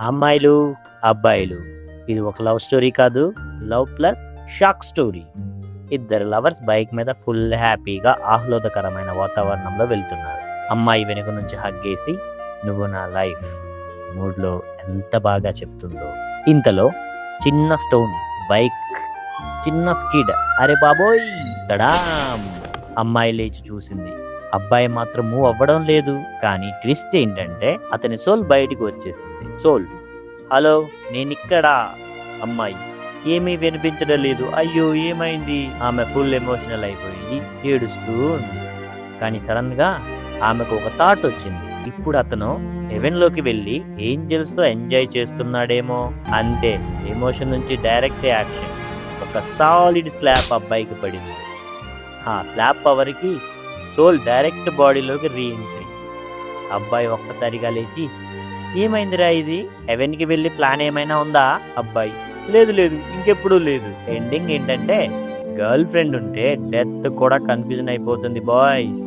అమ్మాయిలు, అబ్బాయిలు, ఇది ఒక లవ్ స్టోరీ కాదు, లవ్ ప్లస్ షాక్ స్టోరీ. ఇద్దరు లవర్స్ బైక్ మీద ఫుల్ హ్యాపీగా ఆహ్లాదకరమైన వాతావరణంలో వెళ్తున్నారు. అమ్మాయి వెనుక నుంచి హగ్గేసి నువ్వు నా లైఫ్ మూడ్లో ఎంత బాగా చెప్తుందో. ఇంతలో చిన్న స్టోన్, బైక్ చిన్న స్కిడ్, అరే బాబోయ్ తడాం! అమ్మాయి లేచి చూసింది. అబ్బాయి మాత్రం మూవ్ అవ్వడం లేదు. కానీ ట్విస్ట్ ఏంటంటే అతని సోల్ బయటికి వచ్చేసింది. సోల్, హలో నేనిక్కడా. అమ్మాయి, ఏమీ వినిపించడం లేదు. అయ్యో ఏమైంది? ఆమె ఫుల్ ఎమోషనల్ అయిపోయింది, ఏడుస్తూ ఉంది. కానీ సడన్ గా ఆమెకు ఒక థాట్ వచ్చింది. ఇప్పుడు అతను హెవెన్ లోకి వెళ్ళి ఏంజల్స్ తో ఎంజాయ్ చేస్తున్నాడేమో. అంతే, ఎమోషన్ నుంచి డైరెక్ట్ యాక్షన్. ఒక సాలిడ్ స్లాప్ అబ్బాయికి పడింది. ఆ స్లాప్ పవర్ కి సోల్ డైరెక్ట్ బాడీలోకి రీఎంట్రీ. అబ్బాయి ఒక్కసారిగా లేచి, ఏమైందిరా ఇది? హెవెన్ కి వెళ్ళి ప్లాన్ ఏమైనా ఉందా? అబ్బాయి, లేదు లేదు, ఇంకెప్పుడు లేదు. ఎండింగ్ ఏంటంటే గర్ల్ ఫ్రెండ్ ఉంటే డెత్ కూడా కన్ఫ్యూజన్ అయిపోతుంది బాయ్స్.